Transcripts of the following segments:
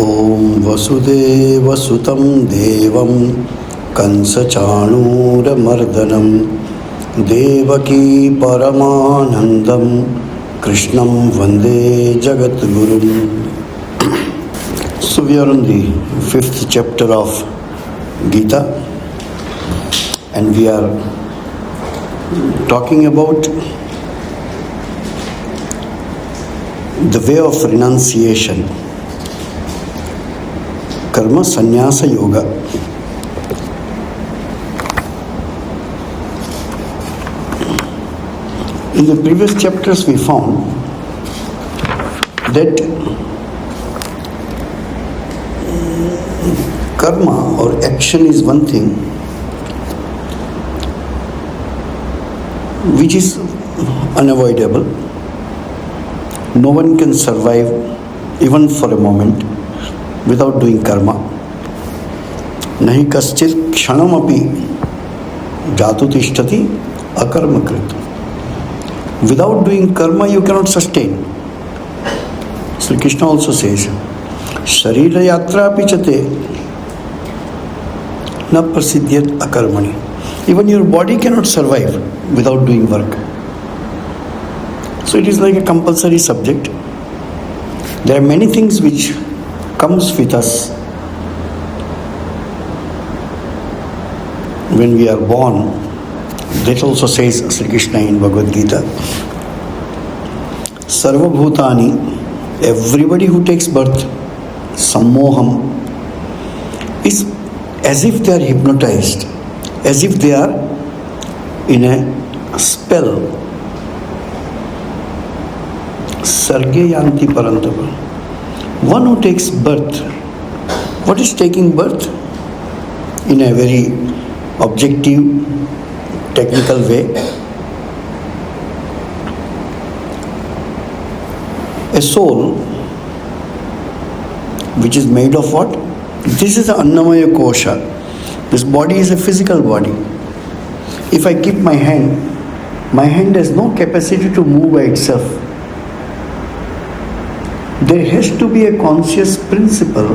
ॐ वसुदेवसुतं देवं कंसचाणूरमर्दनं देवकी परमानन्दं कृष्णं वन्दे जगद्गुरुम्. So we are on the 5th chapter of Gita and we are talking about the way of renunciation, karma sannyasa yoga. In the previous chapters we found that karma or action is one thing which is unavoidable. No one can survive even for a moment without doing karma. Nahi kaschit kshanam api jatu tishtati akarma krit. Without doing karma you cannot sustain. Sri Krishna also says, Sharira yatra pichate na prasiddhyat akarmani. Even your body cannot survive without doing work. So it is like a compulsory subject. There are many things which comes with us when we are born. That also says Sri Krishna in Bhagavad Gita. Sarva bhutani, everybody who takes birth, sammoham, is as if they are hypnotized, as if they are in a spell. Sarge yanti parantapa. One who takes birth, what is taking birth? In a very objective, technical way, a soul which is made of what? This is the Annamaya Kosha. This body is a physical body. If I keep my hand has no capacity to move by itself. There has to be a conscious principle.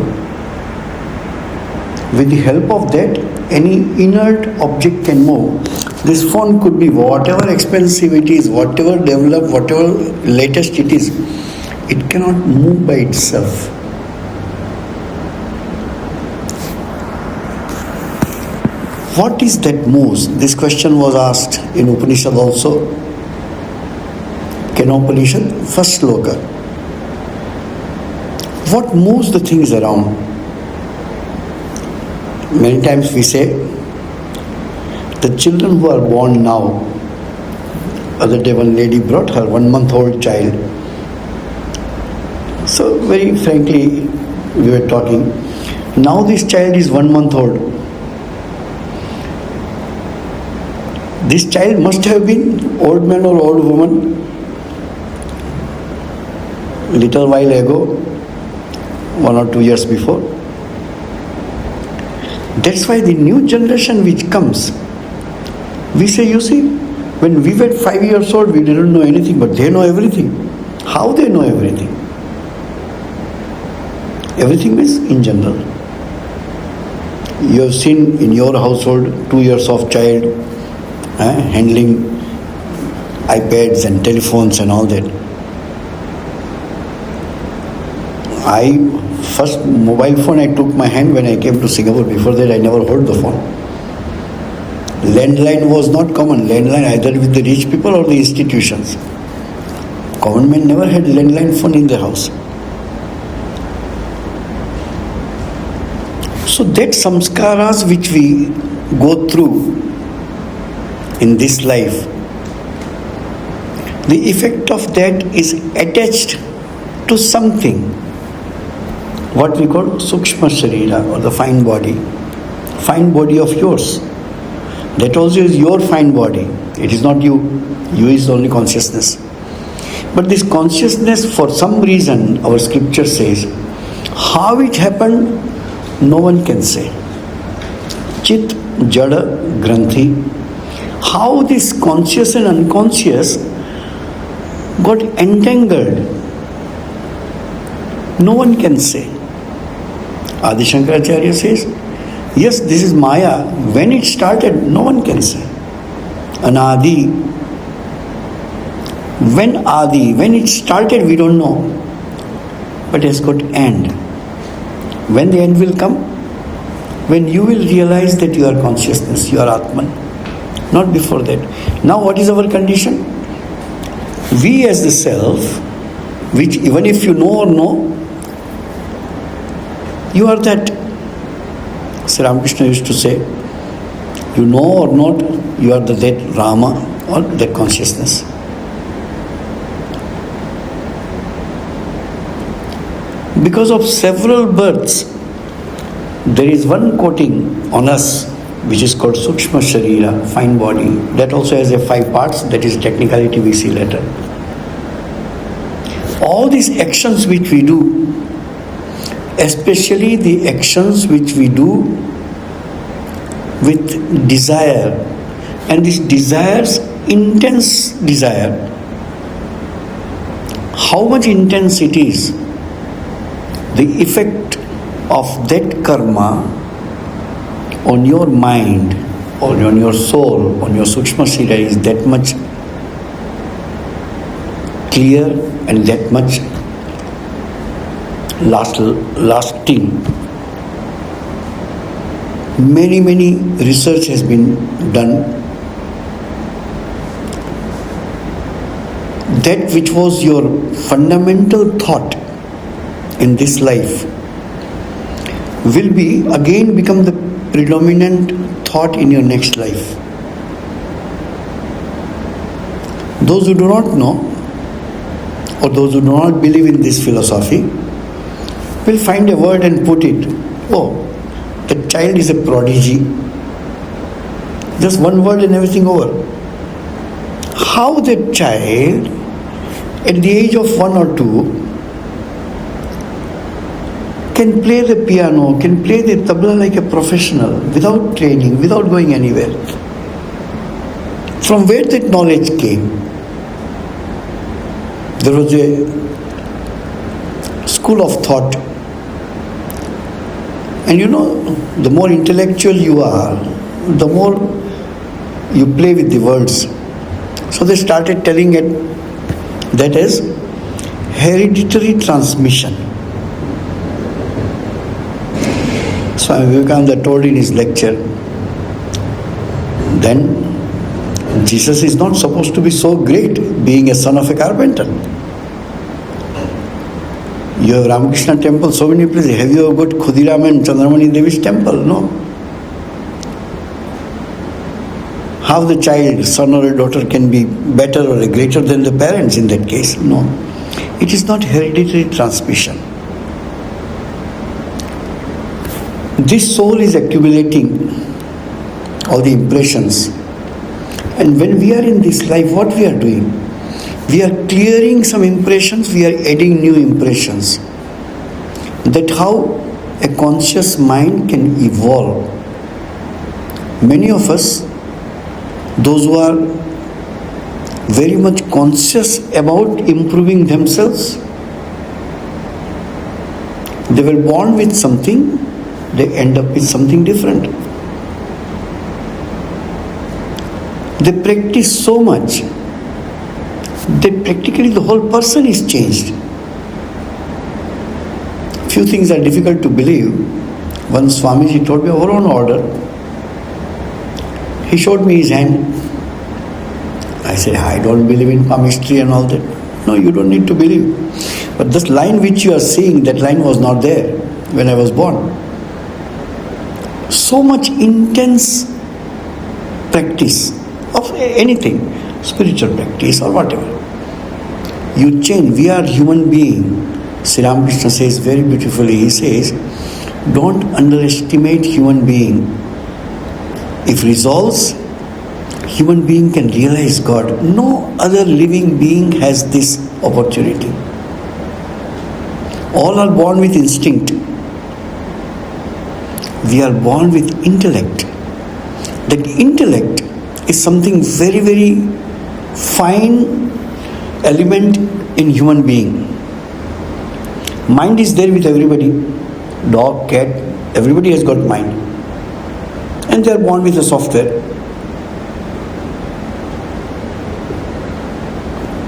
With the help of that, any inert object can move. This phone could be whatever expensive it is, whatever developed, whatever latest it is. It cannot move by itself. What is that moves? This question was asked in Upanishad also. Kenopanishad, first sloka. What moves the things around? Many times we say, the children who are born now, other day one lady brought her 1-month-old child. So very frankly, we were talking. Now this child is 1 month old. This child must have been old man or old woman little while ago, 1 or 2 years before. That's why the new generation which comes, we say, you see, when we were 5 years old, we didn't know anything, but they know everything. How they know everything? Everything means in general. You have seen in your household 2 years of child handling iPads and telephones and all that. First mobile phone I took my hand when I came to Singapore. Before that I never heard the phone. Landline was not common. Landline either with the rich people or the institutions. Common men never had landline phone in their house. So that samskaras which we go through in this life, the effect of that is attached to something, what we call Sukshma Sharira or the fine body of yours. That also is your fine body. It is not you. You is only consciousness. But this consciousness, for some reason, our scripture says, how it happened, no one can say. Chit, Jada, Granthi. How this conscious and unconscious got entangled, no one can say. Adi Shankaracharya says, yes, this is Maya. When it started, no one can say. Anadi. When it started, we don't know. But it has got end. When the end will come? When you will realize that you are consciousness, you are Atman. Not before that. Now what is our condition? We as the self, which even if you know or no, you are that. Sri Ramakrishna used to say, you know or not, you are that Rama or that consciousness. Because of several births, there is one coating on us which is called Sukshma Sharira, fine body. That also has 5 parts, that is technicality we see later. All these actions which we do, especially the actions which we do with desire, and this desires, intense desire, how much intense it is, the effect of that karma on your mind, or on your soul, on your Sukshma Sharira is that much clear and that much lasting. Many research has been done. That which was your fundamental thought in this life will become the predominant thought in your next life. Those who do not know, or those who do not believe in this philosophy, will find a word and put it, oh, the child is a prodigy. Just one word and everything over. How that child, at the age of 1 or 2, can play the piano, can play the tabla like a professional, without training, without going anywhere. From where that knowledge came? There was a school of thought. And you know, the more intellectual you are, the more you play with the words. So they started telling it that is hereditary transmission. Swami Vivekananda told in his lecture, then Jesus is not supposed to be so great, being a son of a carpenter. You have Ramakrishna temple, so many places. Have you ever got Khudiram and Chandramani Devi's temple? No. How the child, son or a daughter, can be better or greater than the parents in that case? No. It is not hereditary transmission. This soul is accumulating all the impressions. And when we are in this life, what we are doing? We are clearing some impressions, we are adding new impressions. That's how a conscious mind can evolve. Many of us, those who are very much conscious about improving themselves, they were born with something, they end up with something different. They practice so much that practically the whole person is changed. Few things are difficult to believe. Once Swamiji told me our own order. He showed me his hand. I said, I don't believe in palmistry and all that. No, you don't need to believe. But this line which you are seeing, that line was not there when I was born. So much intense practice of anything, spiritual practice or whatever. You change. We are human beings. Sri Ramakrishna says very beautifully, he says, don't underestimate human being. If resolves, human being can realize God. No other living being has this opportunity. All are born with instinct. We are born with intellect. That intellect is something very, very fine element in human being. Mind is there with everybody. dog, cat, everybody has got mind. And they are born with the software.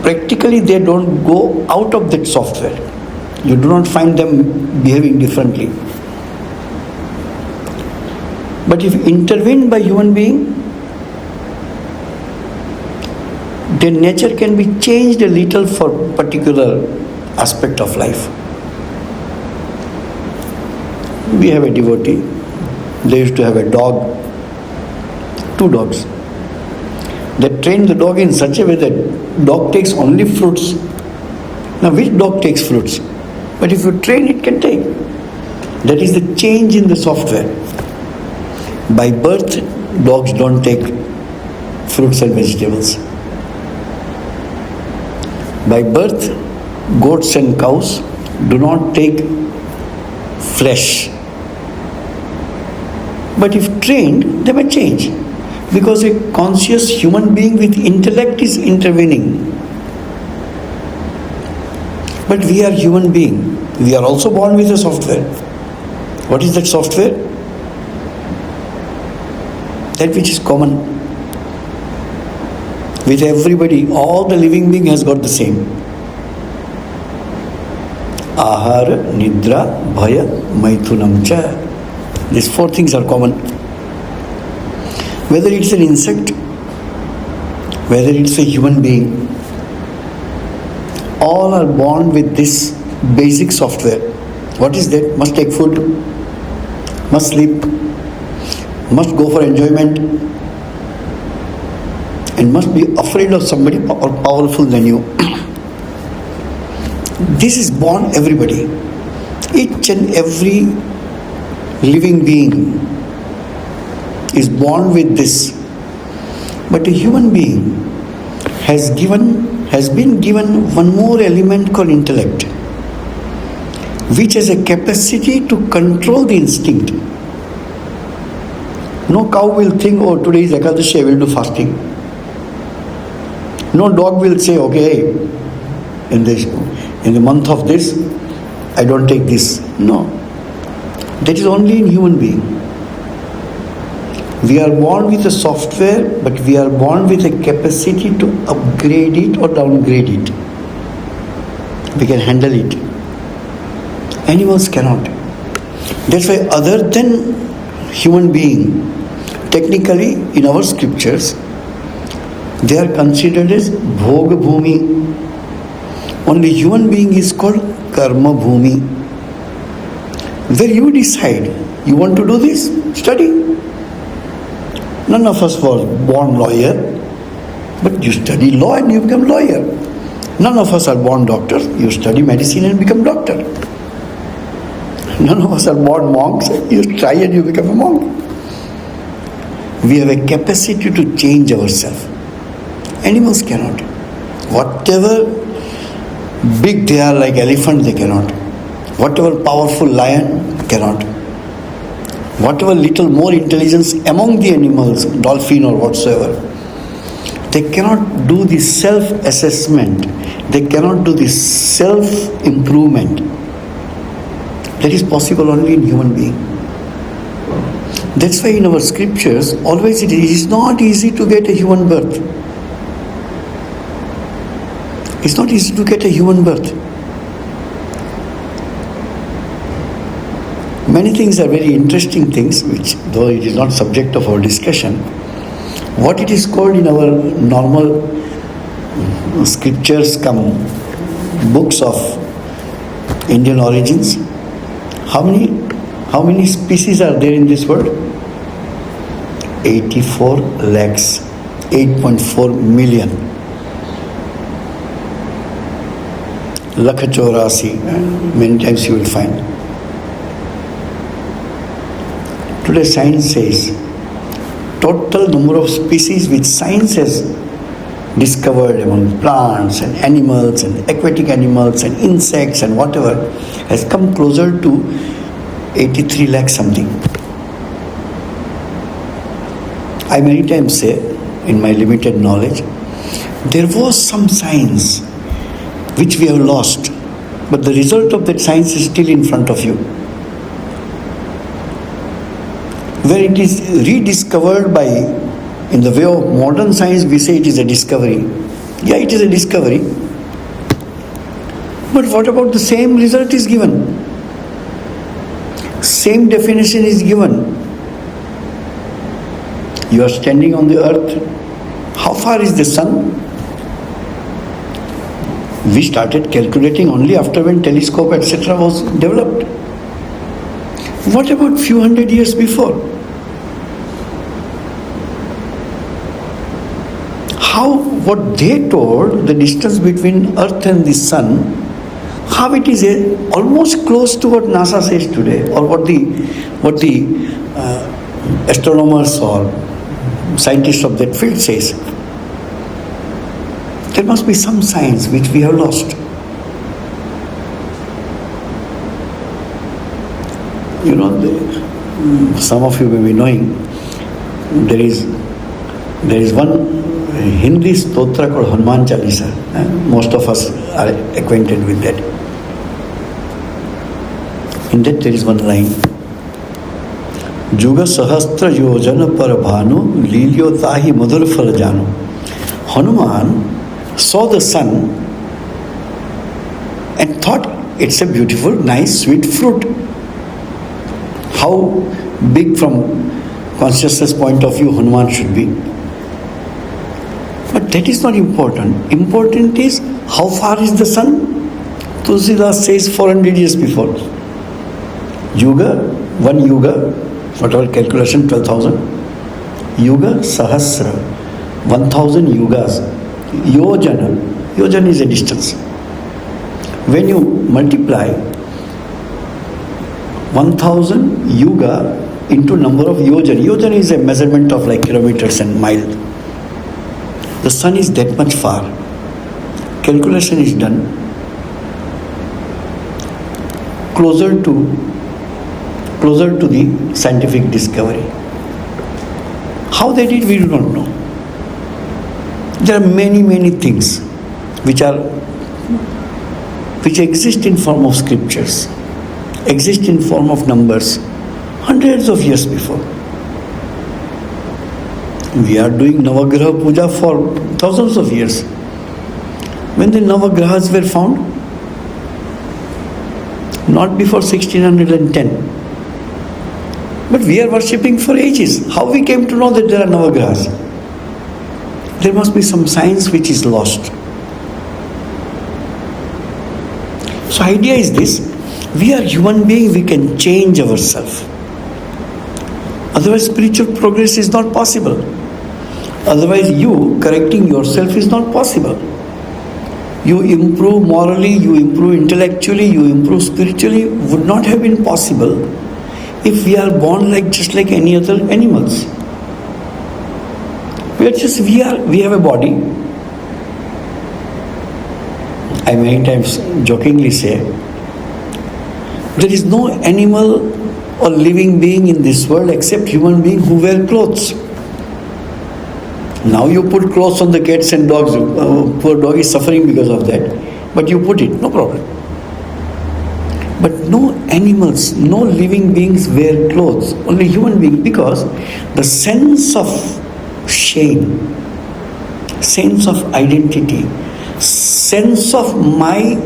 Practically, they don't go out of that software. You do not find them behaving differently. But if intervened by human being, their nature can be changed a little for particular aspect of life. We have a devotee. They used to have a dog, 2 dogs. They trained the dog in such a way that dog takes only fruits. Now which dog takes fruits? But if you train, it can take. That is the change in the software. By birth, dogs don't take fruits and vegetables. By birth, goats and cows do not take flesh. But if trained, they may change. Because a conscious human being with intellect is intervening. But we are human being. We are also born with a software. What is that software? That which is common. With everybody, all the living being has got the same. Ahara, Nidra, Bhaya, Maithunam cha. These 4 things are common. Whether it's an insect, whether it's a human being, all are born with this basic software. What is that? Must take food, must sleep, must go for enjoyment, and must be afraid of somebody more powerful than you. This is born everybody. Each and every living being is born with this. But a human being has been given one more element called intellect, which has a capacity to control the instinct. No cow will think, oh, today is Ekadashi, I will do fasting. No dog will say, okay, in the month of this, I don't take this. No. That is only in human being. We are born with a software, but we are born with a capacity to upgrade it or downgrade it. We can handle it. Animals cannot. That's why other than human being, technically in our scriptures, they are considered as Bhoga Bhumi. Only human being is called Karma Bhumi. Where you decide, you want to do this, study. None of us was born lawyer, but you study law and you become lawyer. None of us are born doctors, you study medicine and become doctor. None of us are born monks, you try and you become a monk. We have a capacity to change ourselves. Animals cannot. Whatever big they are, like elephant, they cannot. Whatever powerful lion, cannot. Whatever little more intelligence among the animals, dolphin or whatsoever, they cannot do the self-assessment. They cannot do the self-improvement. That is possible only in human being. That's why in our scriptures, always it is not easy to get a human birth. It's not easy to get a human birth. Many things are very interesting things, which though it is not subject of our discussion, what it is called in our normal scriptures come books of Indian origins. How many species are there in this world? 84 lakhs, 8.4 million. Lakh Chaurasi, many times you will find. Today science says total number of species which science has discovered among plants and animals and aquatic animals and insects and whatever has come closer to 83 lakh something. I many times say, in my limited knowledge, there was some science which we have lost, but the result of that science is still in front of you. where it is rediscovered by, in the way of modern science, we say it is a discovery. Yeah, it is a discovery. But what about the same result is given? Same definition is given. You are standing on the earth. How far is the sun? We started calculating only after when telescope etc. was developed. What about few hundred years before? How what they told, the distance between earth and the sun, how it is almost close to what NASA says today, or what the astronomers or scientists of that field says. There must be some science which we have lost. You know, some of you may be knowing, there is one Hindi stotra called Hanuman Chalisa. Most of us are acquainted with that. In that there is one line. Juga sahastra yojana par bhanu lilyo tahi madhur fal janu. Hanuman saw the sun and thought it's a beautiful, nice, sweet fruit. How big from consciousness point of view Hanuman should be. But that is not important. Important is how far is the sun? Tulsidas says 400 years before. Yuga, one yuga, whatever calculation, 12,000. Yuga, sahasra, 1,000 yugas. Yojana. Yojana is a distance. When you multiply 1,000 yuga into number of yojana. Yojana is a measurement of like kilometers and miles. The sun is that much far. Calculation is done. Closer to the scientific discovery. How they did, we do not know. There are many things which exist in form of scriptures, exist in form of numbers, hundreds of years before. We are doing Navagraha Puja for thousands of years. When the Navagrahas were found? Not before 1610. But we are worshipping for ages. How we came to know that there are Navagrahas? There must be some science which is lost. So idea is this, we are human beings, we can change ourselves. Otherwise spiritual progress is not possible. Otherwise you correcting yourself is not possible. You improve morally, you improve intellectually, you improve spiritually would not have been possible if we are born just like any other animals. We have a body. I many times jokingly say, there is no animal or living being in this world except human beings who wear clothes. Now you put clothes on the cats and dogs. Poor dog is suffering because of that. But you put it, no problem. But no animals, no living beings wear clothes. Only human beings, because the sense of shame, sense of identity, sense of my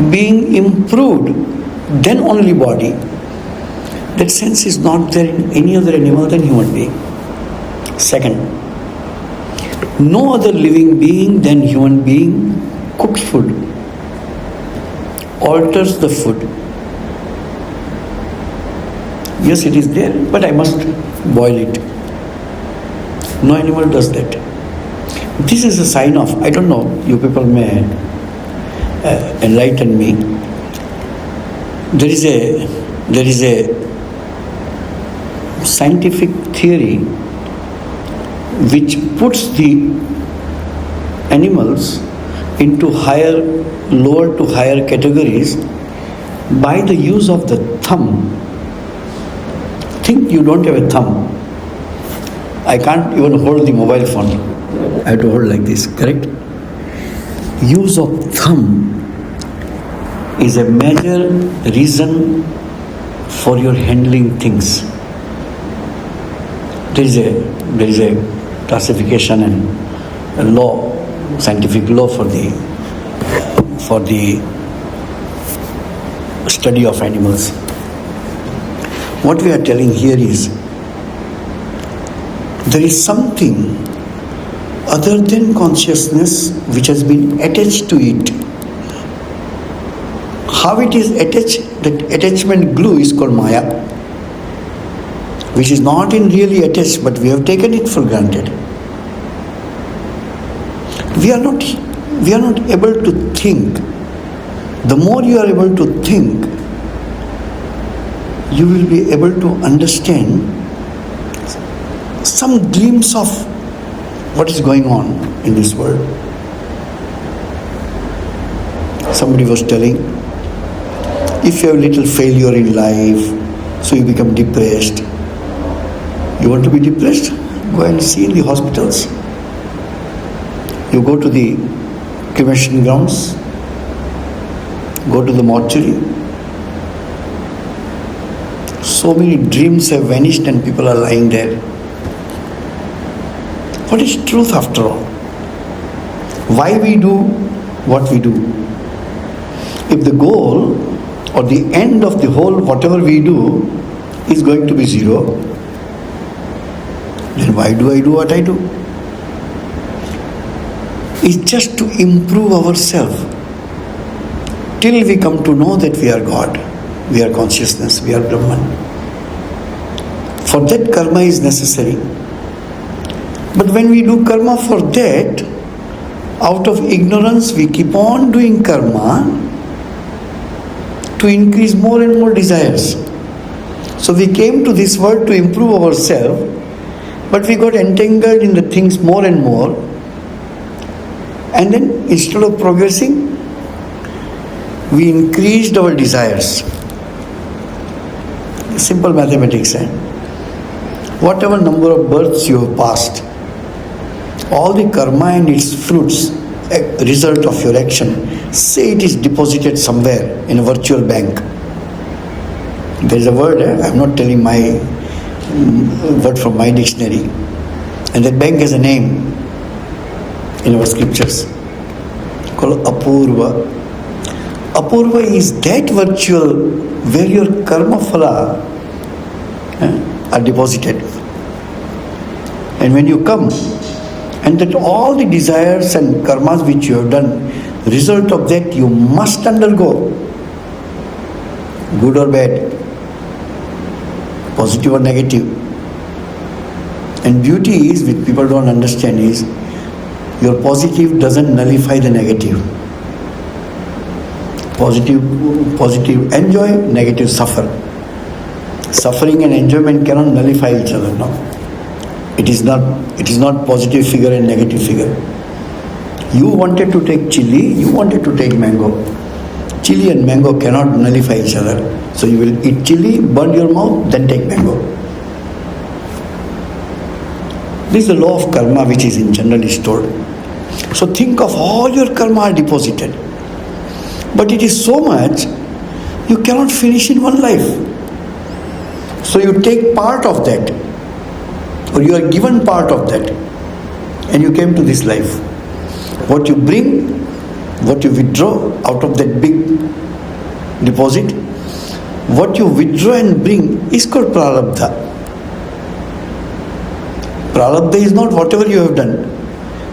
being improved, then only body. That sense is not there in any other animal than human being. Second, no other living being than human being cooks food, alters the food. Yes, it is there, but I must boil it. No animal does that. This is a sign of, I don't know, you people may enlighten me. There is a scientific theory which puts the animals into lower to higher categories by the use of the thumb. Think you don't have a thumb. I can't even hold the mobile phone. I have to hold like this, correct? Use of thumb is a major reason for your handling things. There is a classification and a law, scientific law for the study of animals. What we are telling here is there is something other than consciousness which has been attached to it. How it is attached, that attachment glue is called Maya, which is not in really attached, but we have taken it for granted. We are not able to think. The more you are able to think, you will be able to understand some glimpse of what is going on in this world. Somebody was telling, if you have little failure in life, so you become depressed. You want to be depressed? Go and see in the hospitals. You go to the cremation grounds, go to the mortuary. So many dreams have vanished and people are lying there. What is truth after all? Why we do what we do? If the goal or the end of the whole whatever we do is going to be zero, then why do I do what I do? It's just to improve ourselves till we come to know that we are God, we are consciousness, we are Brahman. For that karma is necessary. But when we do karma for that, out of ignorance we keep on doing karma to increase more and more desires. So we came to this world to improve ourselves, but we got entangled in the things more and more, and then instead of progressing, we increased our desires. Simple mathematics. Whatever number of births you have passed, all the karma and its fruits, a result of your action, say it is deposited somewhere in a virtual bank. There is a word, I am not telling my word from my dictionary, and that bank has a name in our scriptures called Apurva. Apurva is that virtual where your karma phala are deposited. And when you come, and that all the desires and karmas which you have done, result of that you must undergo, good or bad, positive or negative. And beauty is, which people don't understand, is your positive doesn't nullify the negative. Positive enjoy, negative suffer. Suffering and enjoyment cannot nullify each other, no. It is not positive figure and negative figure. You wanted to take chili, you wanted to take mango. Chili and mango cannot nullify each other. So you will eat chili, burn your mouth, then take mango. This is the law of karma which is in generally stored. So think of all your karma are deposited. But it is so much, you cannot finish in one life. So you take part of that, or you are given part of that, and you came to this life. What you bring, what you withdraw out of that big deposit, what you withdraw and bring is called prarabdha. Prarabdha is not whatever you have done.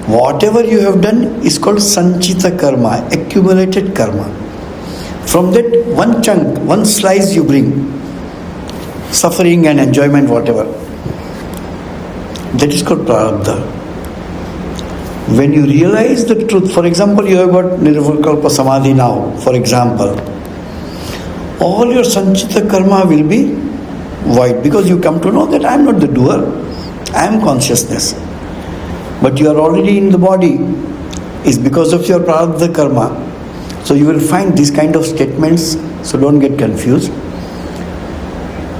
Whatever you have done is called sanchita karma, accumulated karma. From that one chunk, one slice you bring, suffering and enjoyment, whatever. That is called prarabdha. When you realize the truth, for example, you have got nirvikalpa samadhi now, for example, all your sanchita karma will be void because you come to know that I am not the doer, I am consciousness. But you are already in the body, is because of your prarabdha karma. So you will find these kind of statements, so don't get confused.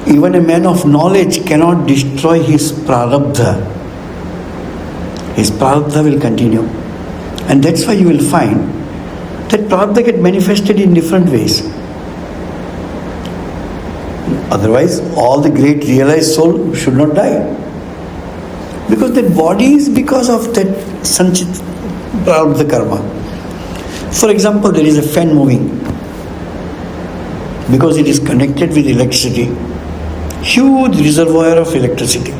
Even a man of knowledge cannot destroy his prarabdha. His prarabdha will continue. And that's why you will find that prarabdha get manifested in different ways. Otherwise, all the great realized soul should not die. Because that body is because of that sanchit prarabdha karma. For example, there is a fan moving. Because it is connected with electricity, huge reservoir of electricity.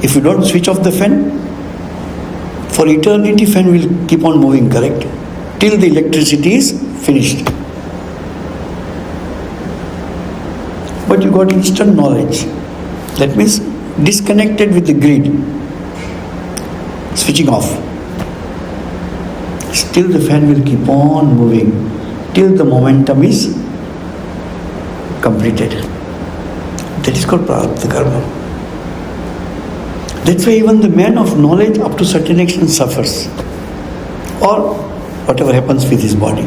If you don't switch off the fan, for eternity fan will keep on moving, correct? Till the electricity is finished. But you got instant knowledge. That means disconnected with the grid, switching off. Still the fan will keep on moving till the momentum is completed. That is called prarabdha karma. That's why even the man of knowledge up to certain extent suffers, or whatever happens with his body.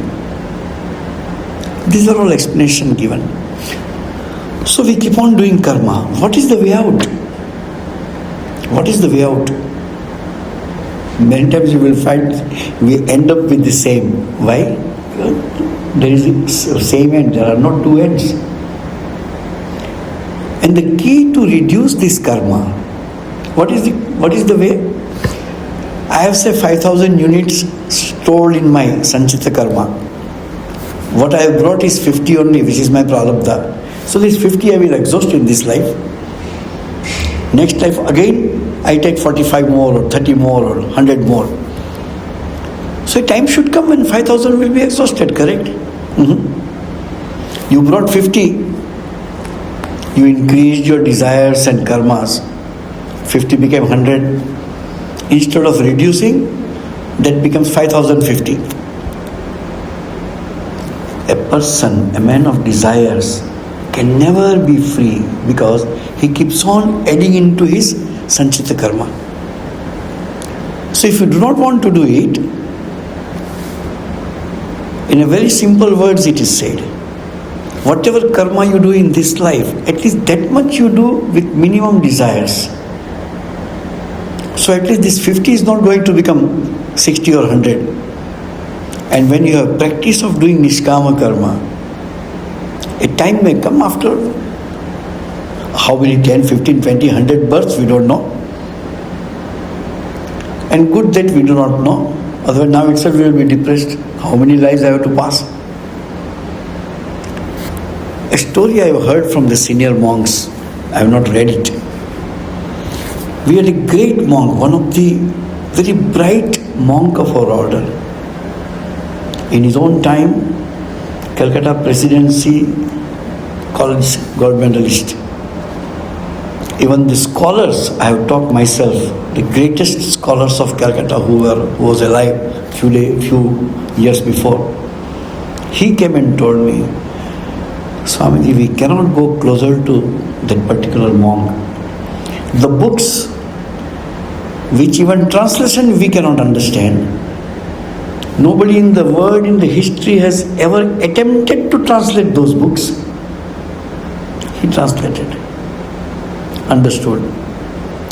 These are all explanations given. So we keep on doing karma. What is the way out? What is the way out? Many times you will find we end up with the same. Why? There is a same end. There are not two ends. And the key to reduce this karma, what is the way? I have say 5,000 units stored in my sanchita karma. What I have brought is 50 only, which is my prarabdha. So this 50 I will exhaust in this life. Next life again I take 45 more or 30 more or 100 more. So a time should come when 5,000 will be exhausted, correct? You brought 50. You increased your desires and karmas. 50 became 100. Instead of reducing, that becomes 5,050. A person, a man of desires, can never be free because he keeps on adding into his sanchita karma. So if you do not want to do it, in a very simple words it is said, whatever karma you do in this life, at least that much you do with minimum desires. So at least this 50 is not going to become 60 or 100. And when you have practice of doing nishkama karma, a time may come after how many 10, 15, 20, 100 births, we don't know. And good that we do not know. Otherwise now itself we will be depressed. How many lives I have to pass? A story I have heard from the senior monks, I have not read it. We had a great monk, one of the very bright monk of our order. In his own time, Calcutta Presidency College gold medalist. Even the scholars, I have taught myself, the greatest scholars of Calcutta who was alive few years before. He came and told me, Swamiji, we cannot go closer to that particular monk. The books, which even translation we cannot understand, nobody in the world, in the history has ever attempted to translate those books. He translated, understood.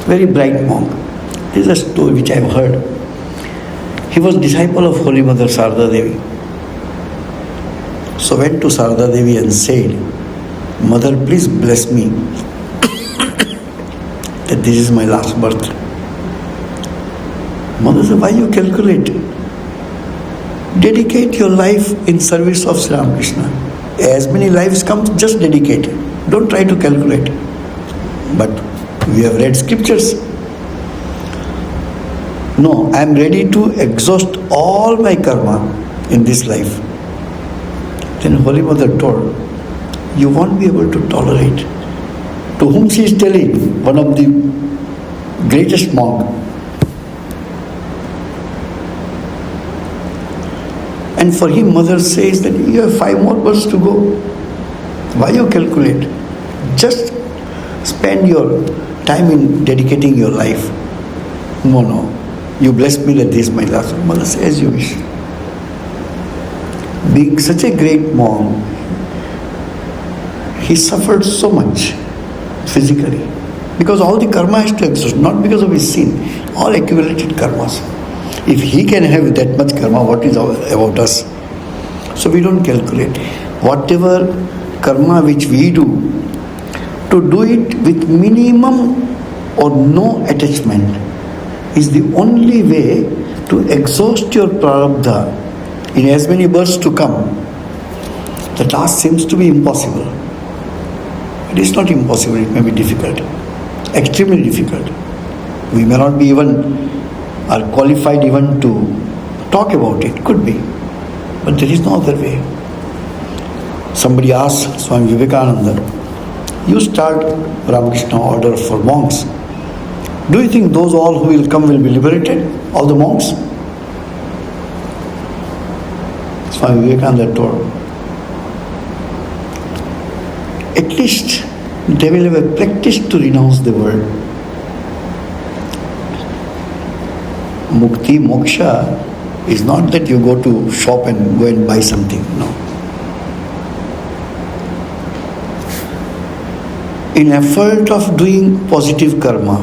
Very bright monk. This is a story which I have heard. He was disciple of Holy Mother Sarada Devi. So went to Sarada Devi and said, Mother, please bless me that this is my last birth. Mother said, why you calculate? Dedicate your life in service of Sri Ramakrishna. As many lives come, just dedicate. Don't try to calculate. But we have read scriptures. No, I am ready to exhaust all my karma in this life. Then Holy Mother told, you won't be able to tolerate. To whom she is telling? One of the greatest monk. And for him, Mother says that you have 5 more births to go. Why you calculate? Just spend your time in dedicating your life. No. You bless me that this is my last. Mother says, as you wish. Being such a great monk, he suffered so much physically. Because all the karma has to exhaust, not because of his sin. All accumulated karmas. If he can have that much karma, what is about us? So we don't calculate. Whatever karma which we do, to do it with minimum or no attachment is the only way to exhaust your prarabdha in as many births to come. The task seems to be impossible. It is not impossible, it may be difficult, extremely difficult. We may not be even are qualified even to talk about it, could be, but there is no other way. Somebody asked Swami Vivekananda, you start Ramakrishna order for monks. Do you think those all who will come will be liberated? All the monks? Swami Vivekananda told, at least they will have a practice to renounce the world. Mukti, moksha is not that you go to shop and go and buy something, no. In effort of doing positive karma,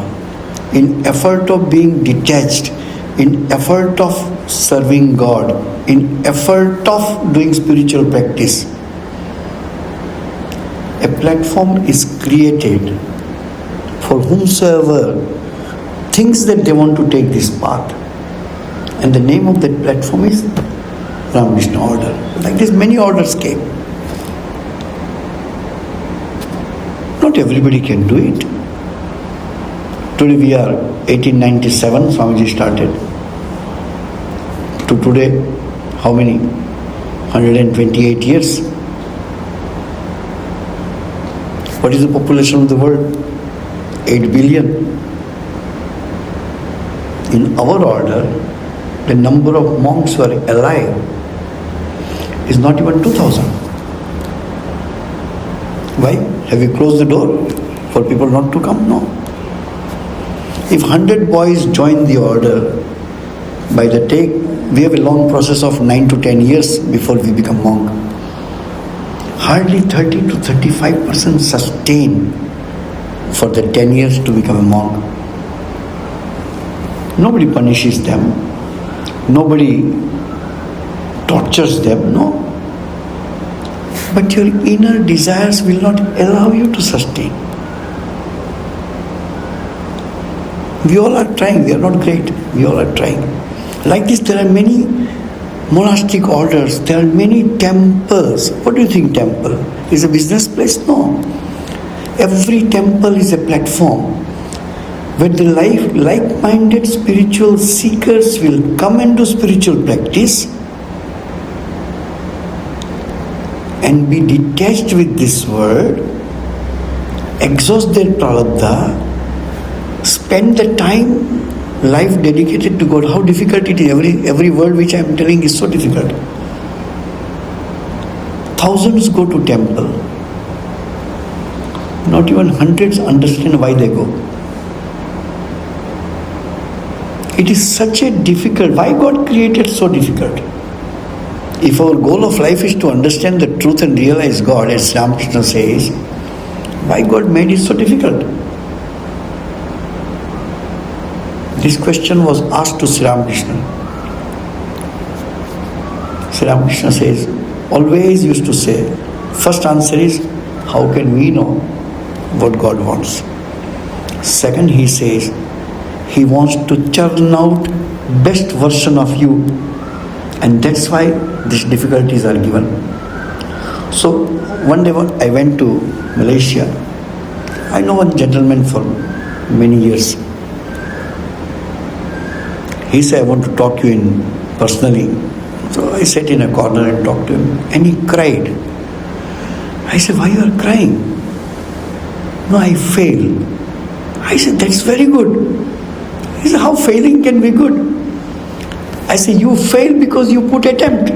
in effort of being detached, in effort of serving God, in effort of doing spiritual practice, a platform is created for whomsoever thinks that they want to take this path. And the name of that platform is Ramakrishna order. Like this, many orders came. Not everybody can do it. Today we are 1897, Swamiji started. To today, how many? 128 years. What is the population of the world? 8 billion. In our order, the number of monks who are alive is not even 2,000. Why? Have you closed the door for people not to come? No. If 100 boys join the order, by the take, we have a long process of 9 to 10 years before we become monk. Hardly 30 to 35% sustain for the 10 years to become a monk. Nobody punishes them. Nobody tortures them, no. But your inner desires will not allow you to sustain. We all are trying, we are not great, we all are trying. Like this, there are many monastic orders, there are many temples. What do you think temple? Is a business place? No. Every temple is a platform where the like-minded spiritual seekers will come and do spiritual practice and be detached with this world, exhaust their prarabdha, spend the time, life dedicated to God. How difficult it is. Every word which I am telling is so difficult. Thousands go to temple. Not even hundreds understand why they go. It is such a difficult, why God created so difficult? If our goal of life is to understand the truth and realize God, as Ramakrishna says, why God made it so difficult? This question was asked to Sri Ramakrishna. Sri Ramakrishna says, always used to say, first answer is, how can we know what God wants? Second, he says, He wants to churn out best version of you, and that's why these difficulties are given. So one day I went to Malaysia. I know one gentleman for many years. He said, I want to talk to you personally. So I sat in a corner and talked to him, and he cried. I said, why you are crying? No, I failed. I said, that's very good. He said, how failing can be good? I said, you fail because you put attempt.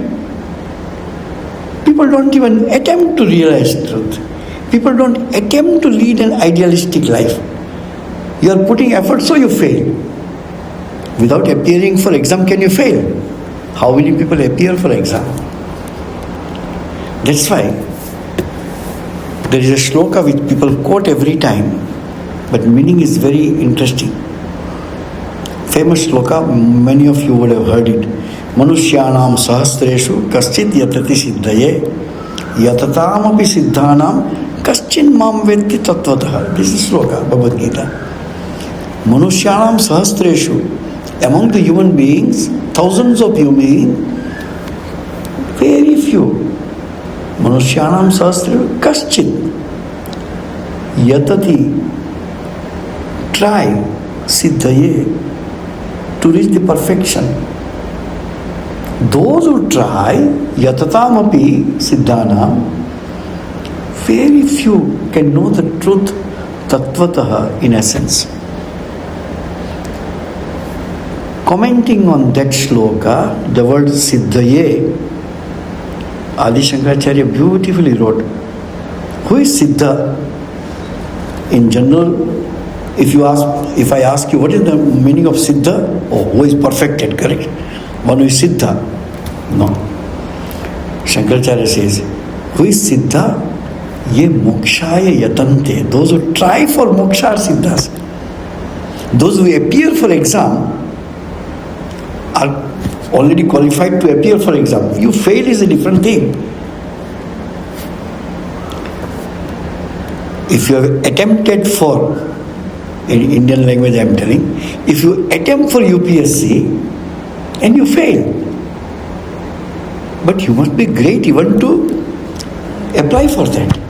People don't even attempt to realize truth. People don't attempt to lead an idealistic life. You are putting effort, so you fail. Without appearing for exam, can you fail? How many people appear for exam? That's why there is a shloka which people quote every time, but meaning is very interesting. Famous shloka, many of you would have heard it. Manushyanam sahasreshu kaschid yatati siddhaye yatatam api siddhanam kaschin mam vetti tattvataha. This is shloka, Bhagavad Gita. Manushyanam sahasreshu. Among the human beings, thousands of human beings, very few. Manushyanam sahasreshu kaschit yatati. Try siddhaye to reach the perfection. Those who try yatatamapi siddhanam, very few can know the truth tattvataha in essence. Commenting on that shloka, the word siddhaye, Adi Shankaracharya beautifully wrote, who is siddha? In general, if I ask you what is the meaning of siddha? Oh, who is perfected, correct? One who is siddha. No. Shankaracharya says, who is siddha? Ye mokshaya yatante. Those who try for moksha are siddhas. Those who appear for exam are already qualified to appear for exam. You fail is a different thing. If you have attempted for, in Indian language I am telling, if you attempt for UPSC and you fail, but you must be great even to apply for that.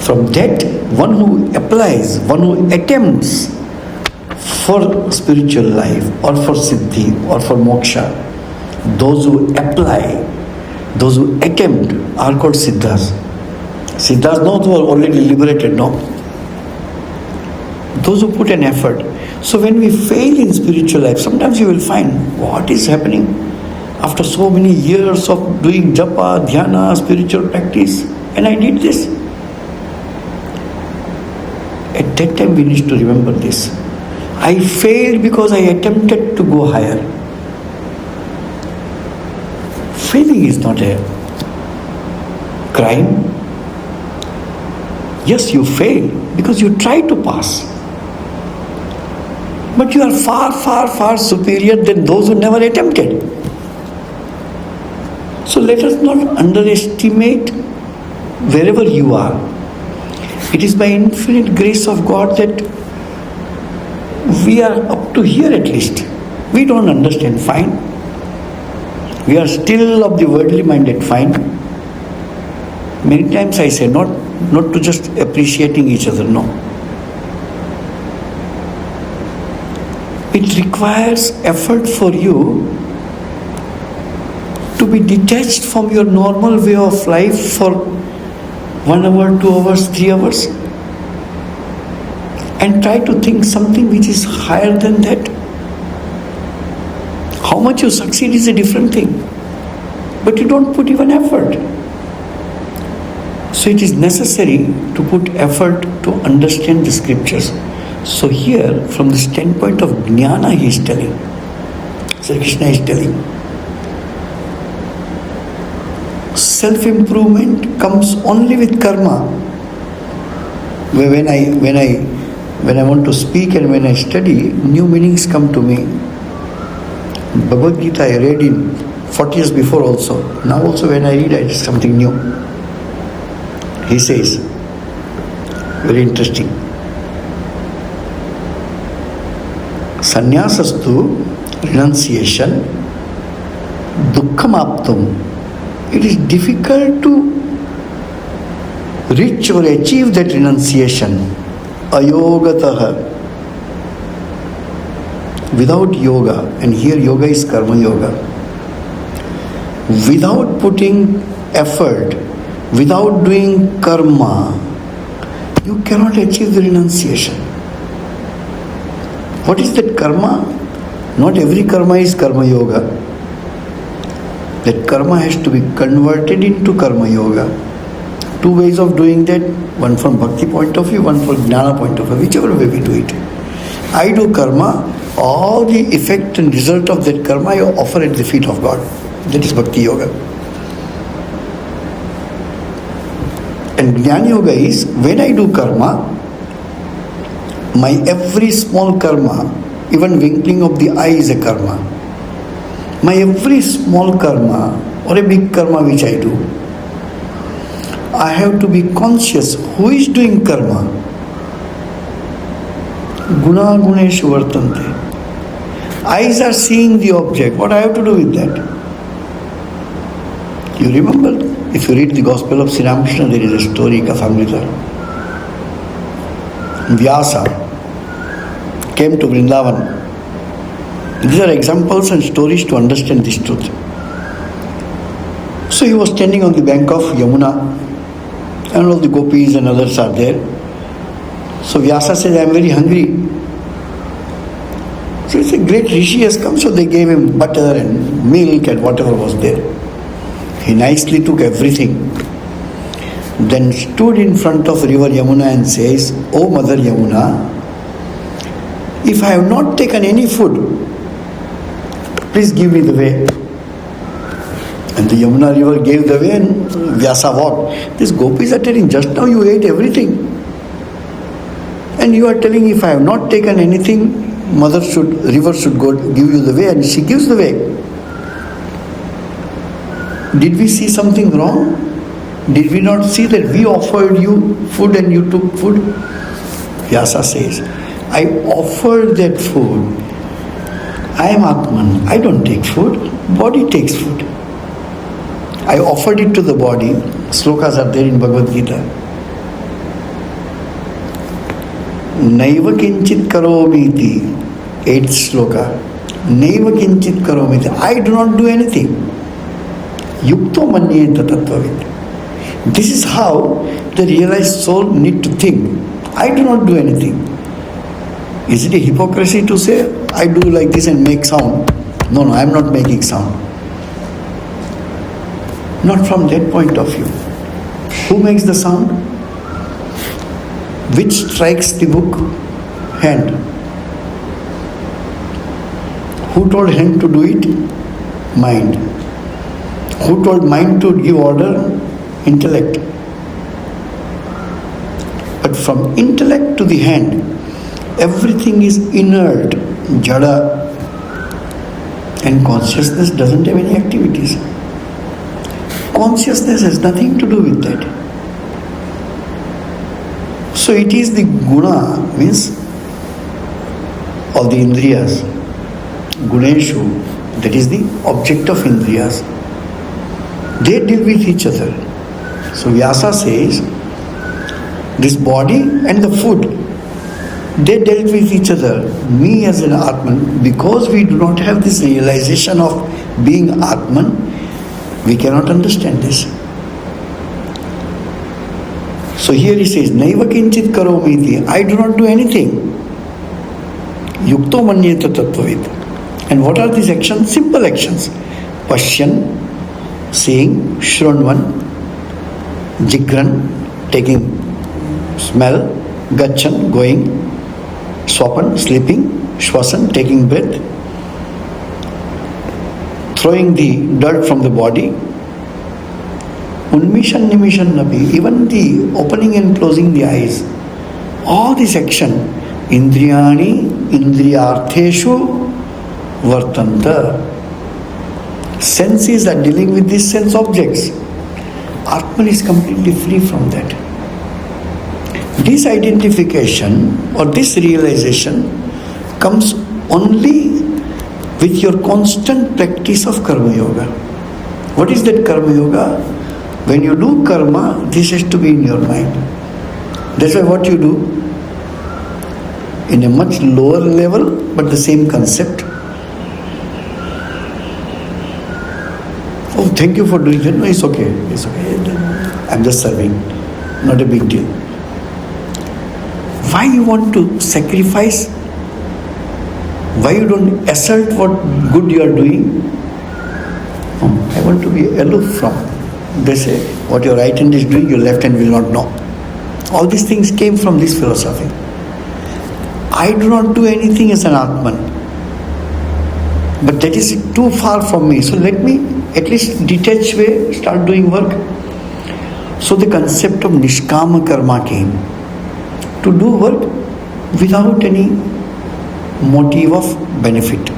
From that, one who applies, one who attempts for spiritual life or for siddhi or for moksha, those who apply, those who attempt are called siddhas. Siddhas not who are already liberated, no. Those who put an effort. So when we fail in spiritual life, sometimes you will find what is happening after so many years of doing japa, dhyana, spiritual practice, and I did this. At that time we need to remember this. I failed because I attempted to go higher. Failing is not a crime. Yes, you fail because you try to pass. But you are far, far, far superior than those who never attempted. So let us not underestimate wherever you are. It is by infinite grace of God that we are up to here at least. We don't understand, fine. We are still of the worldly minded, fine. Many times I say, not to just appreciating each other, no. It requires effort for you to be detached from your normal way of life for 1 hour, 2 hours, 3 hours, and try to think something which is higher than that. How much you succeed is a different thing, but you don't put even effort. So it is necessary to put effort to understand the scriptures. So here, from the standpoint of jnana, he is telling, Sri Krishna is telling, self-improvement comes only with karma. When I want to speak and when I study, new meanings come to me. Bhagavad Gita I read in 40 years before also. Now also when I read, it's something new. He says, very interesting, Sannyasastu, renunciation, dukkham aptum. It is difficult to reach or achieve that renunciation. Ayogataha. Without yoga, and here yoga is karma yoga. Without putting effort, without doing karma, you cannot achieve the renunciation. What is that karma? Not every karma is karma yoga. That karma has to be converted into karma yoga. 2 ways of doing that, one from bhakti point of view, one from jnana point of view, whichever way we do it. I do karma, all the effect and result of that karma I offer at the feet of God. That is bhakti yoga. And jnana yoga is, when I do karma, my every small karma, even winkling of the eye is a karma. My every small karma or a big karma which I do, I have to be conscious who is doing karma. Guna guneshu vartante. Eyes are seeing the object. What I have to do with that? You remember, if you read the Gospel of Sri Ramakrishna, there is a story, Kathamrita. Vyasa came to Vrindavan. These are examples and stories to understand this truth. So he was standing on the bank of Yamuna, and all the gopis and others are there. So Vyasa says, I am very hungry. So it's a great rishi has come, so they gave him butter and milk and whatever was there. He nicely took everything. Then stood in front of river Yamuna and says, O Mother Yamuna, if I have not taken any food, please give me the way. And the Yamuna river gave the way and Vyasa walked. These gopis are telling, just now you ate everything. And you are telling, if I have not taken anything, river should go give you the way, and she gives the way. Did we see something wrong? Did we not see that we offered you food and you took food? Vyasa says, I offered that food. I am Atman. I don't take food. Body takes food. I offered it to the body. Slokas are there in Bhagavad Gita. Naiva kinchit karomiti. 8th sloka. Naiva kinchit karomiti. I do not do anything. Yukto manyeta tattvavid. This is how the realized soul need to think. I do not do anything. Is it a hypocrisy to say, I do like this and make sound? No, I am not making sound. Not from that point of view. Who makes the sound? Which strikes the book? Hand. Who told hand to do it? Mind. Who told mind to give order? Intellect. But from intellect to the hand, everything is inert, jada, and consciousness doesn't have any activities. Consciousness has nothing to do with that. So it is the guna, means of the indriyas, guneshu, that is the object of indriyas. They deal with each other. So Vyasa says, this body and the food, they dealt with each other. Me as an Atman, because we do not have this realization of being Atman, we cannot understand this. So here he says, Naiva kinchit karomiti. I do not do anything. Yukto manyeta tattvavid. And what are these actions? Simple actions. Pashyan, seeing, Shronvan, Jigran, taking smell, Gachan, going, Swapan, sleeping, Shwasan, taking breath, throwing the dirt from the body, Unmishan, Nimishan, Nabi, even the opening and closing the eyes, all this action, Indriyani, Indriyartheshu, Vartanta. Senses are dealing with these sense objects. Atman is completely free from that. This identification or this realization comes only with your constant practice of karma yoga. What is that karma yoga? When you do karma, this has to be in your mind. That's why what you do, in a much lower level, but the same concept. Oh, thank you for doing that. No, it's okay. It's okay. I'm just serving. Not a big deal. Why you want to sacrifice? Why you don't assert what good you are doing? I want to be aloof from. They say, what your right hand is doing, your left hand will not know. All these things came from this philosophy. I do not do anything as an Atman. But that is too far from me. So let me at least detach way, start doing work. So the concept of Nishkama Karma came. To do work without any motive of benefit.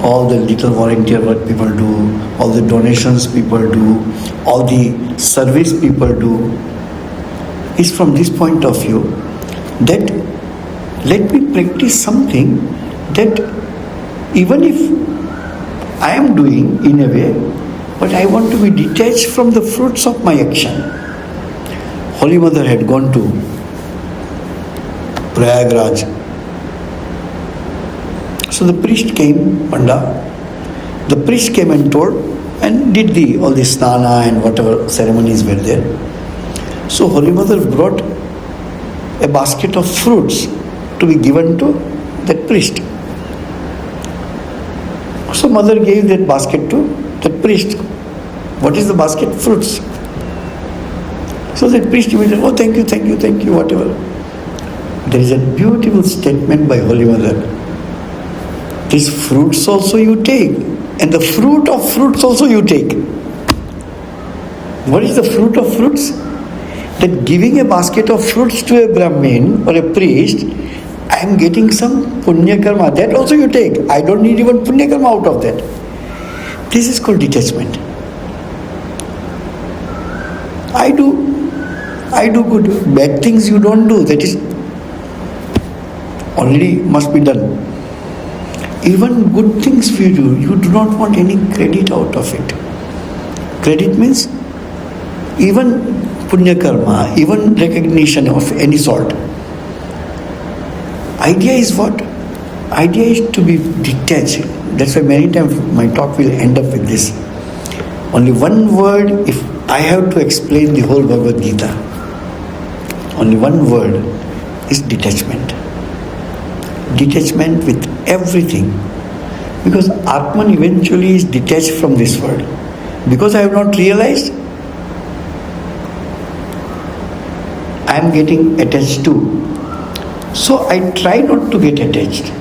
All the little volunteer work people do, all the donations people do, all the service people do, is from this point of view that let me practice something that even if I am doing in a way, but I want to be detached from the fruits of my action. Holy Mother had gone to Prayagraj. So the priest came, Panda. The priest came and told and did all the snana and whatever ceremonies were there. So Holy Mother brought a basket of fruits to be given to that priest. So Mother gave that basket to that priest. What is the basket? Fruits. So that priest immediately, oh, thank you, whatever. There is a beautiful statement by Holy Mother. These fruits also you take, and the fruit of fruits also you take. What is the fruit of fruits? That giving a basket of fruits to a Brahmin or a priest, I am getting some punya karma. That also you take. I don't need even punya karma out of that. This is called detachment. I do good. Bad things you don't do. That is already must be done. Even good things we do, you do not want any credit out of it. Credit means even punya karma, even recognition of any sort. Idea is what? Idea is to be detached. That's why many times my talk will end up with this. Only one word, if I have to explain the whole Bhagavad Gita, only one word is detachment. Detachment with everything. Because Atman eventually is detached from this world. Because I have not realized, I am getting attached to. So I try not to get attached.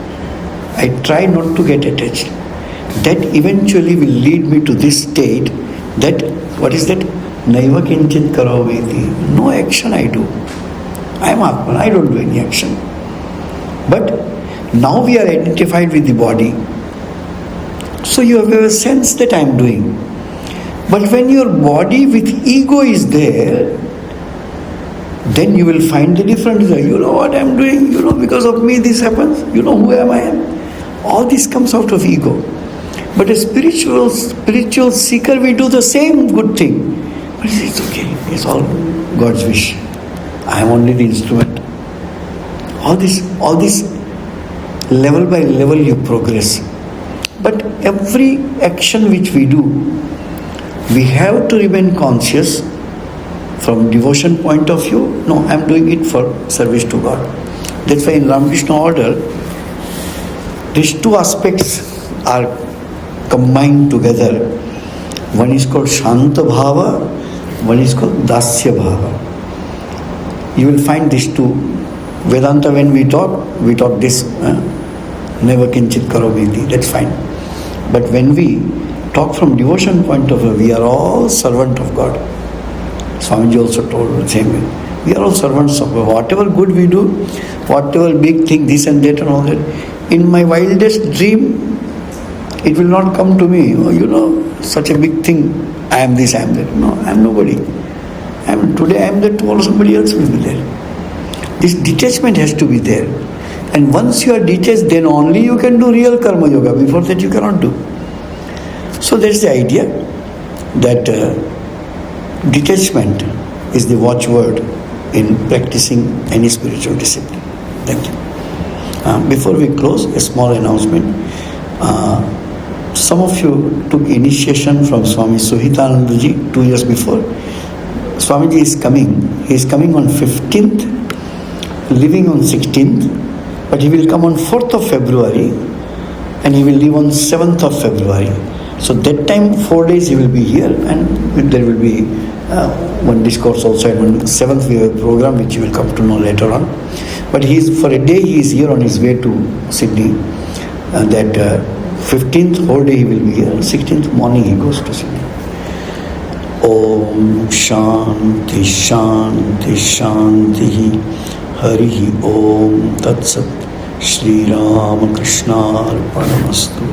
That eventually will lead me to this state that, what is that? Naiva kinchit karoveti. No action I do. I am Atman, I don't do any action. But now we are identified with the body. So you have a sense that I am doing. But when your body with ego is there, then you will find the difference. You know what I am doing, because of me this happens, who am I? All this comes out of ego. But a spiritual seeker, we do the same good thing. But it's okay, it's all God's wish. I am only the instrument. All this level by level you progress. But every action which we do, we have to remain conscious from devotion point of view. No, I am doing it for service to God. That's why in Ramakrishna order, these two aspects are combined together. One is called Shanta Bhava, one is called Dasya Bhava. You will find these two. Vedanta, when we talk this, never kinchit karoviti, that's fine. But when we talk from devotion point of view, we are all servant of God. Swamiji also told the same way. We are all servants of God. Whatever good we do, whatever big thing, this and that and all that, in my wildest dream, it will not come to me. Such a big thing, I am this, I am that. No, I am nobody. Today I am that, tomorrow somebody else will be there. This detachment has to be there. And once you are detached, then only you can do real karma yoga. Before that you cannot do. So that's the idea that detachment is the watchword in practicing any spiritual discipline. Thank you. Before we close, a small announcement. Some of you took initiation from Swami Samachittananda ji 2 years before. Swamiji is coming. He is coming on 15th. Living on 16th, but he will come on 4th of February and he will leave on 7th of February. So that time 4 days he will be here, and there will be one discourse also, and on 7th we have a program which you will come to know later on. But for a day he is here on his way to Sydney. That 15th whole day he will be here, 16th morning he goes to Sydney. Om Shanti Shanti Shanti Harihi Om Tat Sat Sri Ramakrishna Arpanamastu.